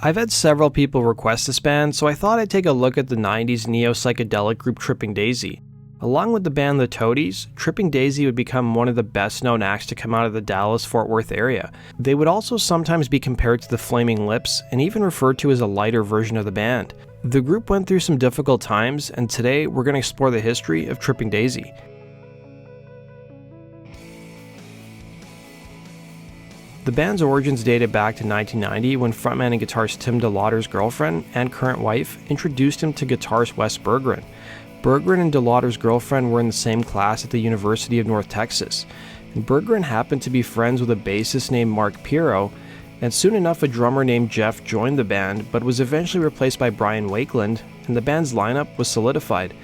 I've had several people request this band, so I thought I'd take a look at the 90s neo-psychedelic group Tripping Daisy. Along with the band the Toadies, Tripping Daisy would become one of the best-known acts to come out of the Dallas-Fort Worth area. They would also sometimes be compared to the Flaming Lips, and even referred to as a lighter version of the band. The group went through some difficult times, and today we're going to explore the history of Tripping Daisy. The band's origins dated back to 1990 when frontman and guitarist Tim DeLauder's girlfriend and current wife introduced him to guitarist Wes Berggren. Berggren and DeLauder's girlfriend were in the same class at the University of North Texas, and Berggren happened to be friends with a bassist named Mark Pirro, and soon enough a drummer named Jeff joined the band but was eventually replaced by Brian Wakeland, and the band's lineup was solidified.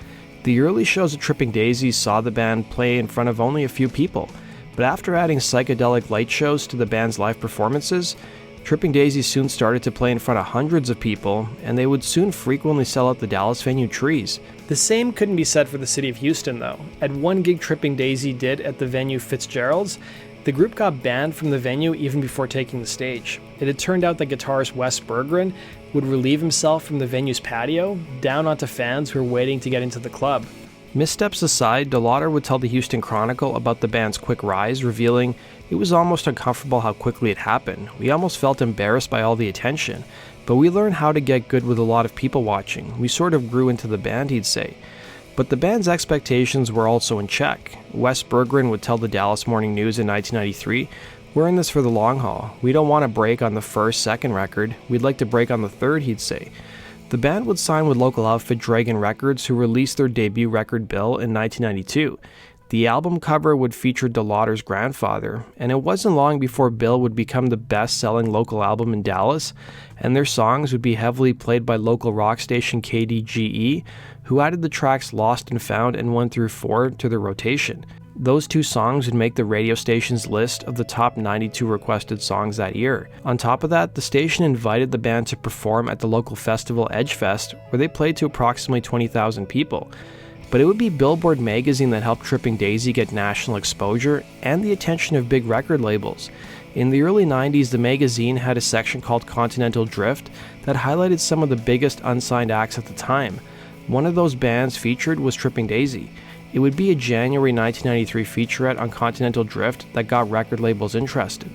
The early shows of Tripping Daisy saw the band play in front of only a few people, but after adding psychedelic light shows to the band's live performances, Tripping Daisy soon started to play in front of hundreds of people, and they would soon frequently sell out the Dallas venue Trees. The same couldn't be said for the city of Houston, though. At one gig Tripping Daisy did at the venue Fitzgerald's, the group got banned from the venue even before taking the stage. It had turned out that guitarist Wes Berggren would relieve himself from the venue's patio, down onto fans who were waiting to get into the club. Missteps aside, DeLauder would tell the Houston Chronicle about the band's quick rise, revealing, "It was almost uncomfortable how quickly it happened. We almost felt embarrassed by all the attention. But we learned how to get good with a lot of people watching. We sort of grew into the band," he'd say. But the band's expectations were also in check. Wes Berggren would tell the Dallas Morning News in 1993, "We're in this for the long haul. We don't want to break on the first, second record. We'd like to break on the third," he'd say. The band would sign with local outfit Dragon Records, who released their debut record Bill in 1992. The album cover would feature DeLauder's grandfather, and it wasn't long before Bill would become the best-selling local album in Dallas, and their songs would be heavily played by local rock station KDGE, who added the tracks Lost and Found and 1 through 4 to their rotation. Those two songs would make the radio station's list of the top 92 requested songs that year. On top of that, the station invited the band to perform at the local festival Edgefest, where they played to approximately 20,000 people. But it would be Billboard magazine that helped Tripping Daisy get national exposure and the attention of big record labels. In the early 90s, the magazine had a section called Continental Drift that highlighted some of the biggest unsigned acts at the time. One of those bands featured was Tripping Daisy. It would be a January 1993 featurette on Continental Drift that got record labels interested.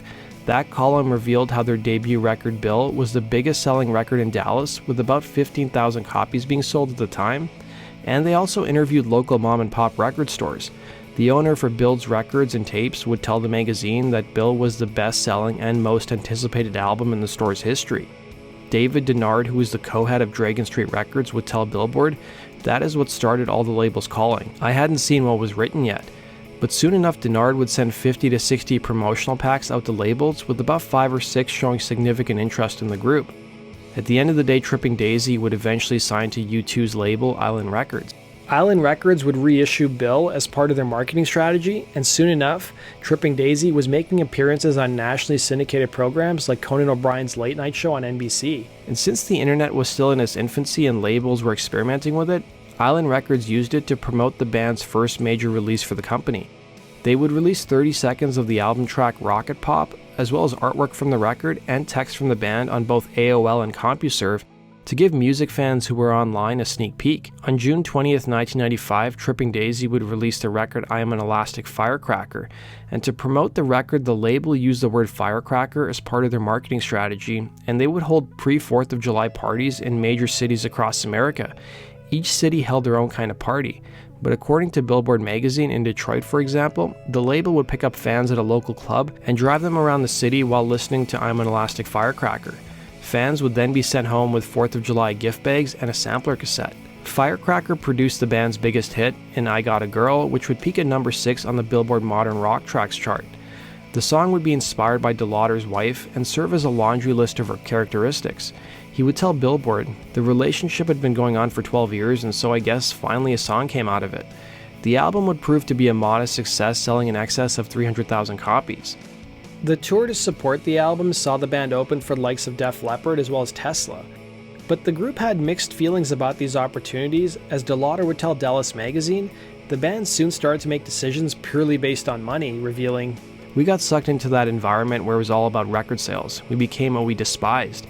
That column revealed how their debut record Bill was the biggest selling record in Dallas, with about 15,000 copies being sold at the time, and they also interviewed local mom and pop record stores. The owner for Bill's Records and Tapes would tell the magazine that Bill was the best selling and most anticipated album in the store's history. David Denard, who was the co-head of Dragon Street Records, would tell Billboard, "That is what started all the labels calling. I hadn't seen what was written yet." But soon enough, Denard would send 50 to 60 promotional packs out to labels, with about 5 or 6 showing significant interest in the group. At the end of the day, Tripping Daisy would eventually sign to U2's label, Island Records. Island Records would reissue Bill as part of their marketing strategy, and soon enough, Tripping Daisy was making appearances on nationally syndicated programs like Conan O'Brien's Late Night Show on NBC. And since the internet was still in its infancy and labels were experimenting with it, Island Records used it to promote the band's first major release for the company. They would release 30 seconds of the album track Rocket Pop, as well as artwork from the record and text from the band on both AOL and CompuServe, to give music fans who were online a sneak peek. On June 20th, 1995, Tripping Daisy would release the record I Am an Elastic Firecracker, and to promote the record, the label used the word firecracker as part of their marketing strategy, and they would hold pre-4th of July parties in major cities across America. Each city held their own kind of party, but according to Billboard magazine in Detroit, for example, the label would pick up fans at a local club and drive them around the city while listening to I'm an Elastic Firecracker. Fans would then be sent home with 4th of July gift bags and a sampler cassette. Firecracker produced the band's biggest hit, in I Got a Girl, which would peak at number 6 on the Billboard Modern Rock Tracks chart. The song would be inspired by DeLauder's wife and serve as a laundry list of her characteristics. He would tell Billboard, "The relationship had been going on for 12 years, and so I guess finally a song came out of it." The album would prove to be a modest success, selling in excess of 300,000 copies. The tour to support the album saw the band open for the likes of Def Leppard as well as Tesla. But the group had mixed feelings about these opportunities, as DeLauder would tell Dallas Magazine. The band soon started to make decisions purely based on money, revealing, "We got sucked into that environment where it was all about record sales. We became what we despised.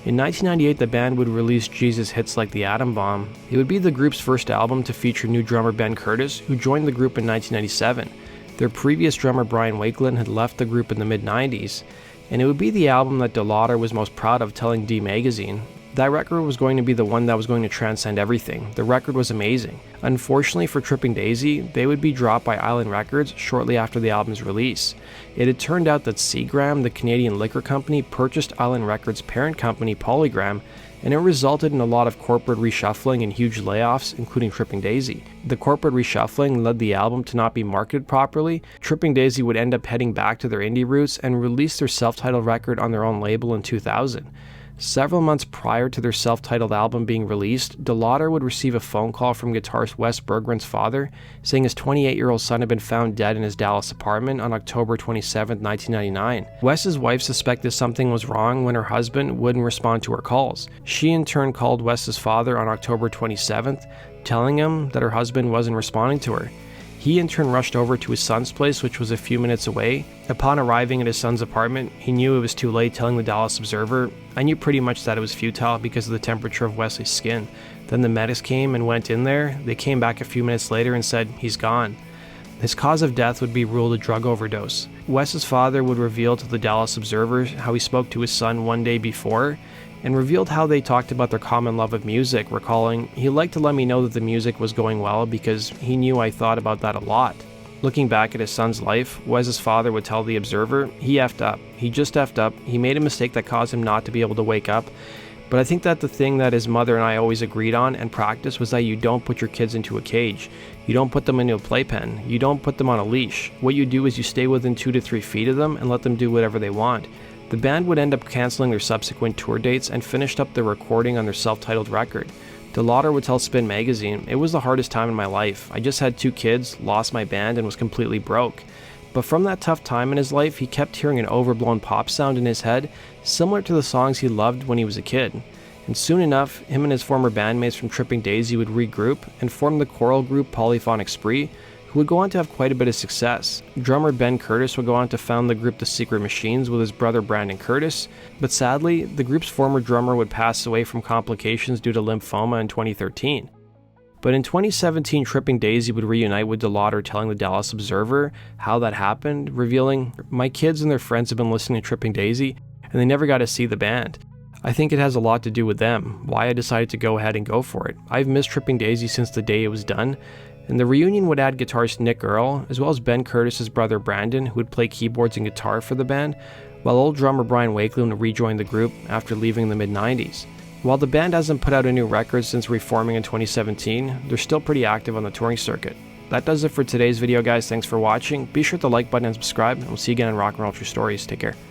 In 1998, the band would release Jesus Hits Like the Atom Bomb. It would be the group's first album to feature new drummer Ben Curtis, who joined the group in 1997. Their previous drummer Brian Wakelin had left the group in the mid-90s, and it would be the album that DeLauder was most proud of, telling D Magazine. That record was going to be the one that was going to transcend everything. The record was amazing. Unfortunately for Tripping Daisy, they would be dropped by Island Records shortly after the album's release. It had turned out that Seagram, the Canadian liquor company, purchased Island Records' parent company Polygram, and it resulted in a lot of corporate reshuffling and huge layoffs, including Tripping Daisy. The corporate reshuffling led the album to not be marketed properly. Tripping Daisy would end up heading back to their indie roots and release their self-titled record on their own label in 2000. Several months prior to their self-titled album being released, DeLauder would receive a phone call from guitarist Wes Berggren's father, saying his 28-year-old son had been found dead in his Dallas apartment on October 27, 1999. Wes's wife suspected something was wrong when her husband wouldn't respond to her calls. She in turn called Wes's father on October 27th, telling him that her husband wasn't responding to her. He in turn rushed over to his son's place, which was a few minutes away. Upon arriving at his son's apartment, he knew it was too late, telling the Dallas Observer, "I knew pretty much that it was futile because of the temperature of Wesley's skin." Then the medics came and went in there. They came back a few minutes later and said, "He's gone." His cause of death would be ruled a drug overdose. Wes's father would reveal to the Dallas Observer how he spoke to his son one day before, and revealed how they talked about their common love of music, recalling, "He liked to let me know that the music was going well because he knew I thought about that a lot." Looking back at his son's life, Wes's father would tell the Observer, "He effed up. He just effed up. He made a mistake that caused him not to be able to wake up. But I think that the thing that his mother and I always agreed on and practiced was that you don't put your kids into a cage. You don't put them into a playpen. You don't put them on a leash. What you do is you stay within 2 to 3 feet of them and let them do whatever they want." The band would end up canceling their subsequent tour dates and finished up their recording on their self-titled record. DeLauder would tell Spin Magazine, "It was the hardest time in my life. I just had 2 kids, lost my band, and was completely broke." But from that tough time in his life, he kept hearing an overblown pop sound in his head, similar to the songs he loved when he was a kid. And soon enough, him and his former bandmates from Tripping Daisy would regroup and form the choral group Polyphonic Spree, who would go on to have quite a bit of success. Drummer Ben Curtis would go on to found the group The Secret Machines with his brother Brandon Curtis, but sadly, the group's former drummer would pass away from complications due to lymphoma in 2013. But in 2017, Tripping Daisy would reunite with DeLauder, telling the Dallas Observer how that happened, revealing, "My kids and their friends have been listening to Tripping Daisy, and they never got to see the band. I think it has a lot to do with them, why I decided to go ahead and go for it. I've missed Tripping Daisy since the day it was done." And the reunion would add guitarist Nick Earl, as well as Ben Curtis's brother Brandon, who would play keyboards and guitar for the band, while old drummer Brian Wakelin would rejoin the group after leaving in the mid-90s. While the band hasn't put out a new record since reforming in 2017, they're still pretty active on the touring circuit. That does it for today's video, guys. Thanks for watching. Be sure to like button and subscribe, and we'll see you again in Rock and Roll True Stories. Take care.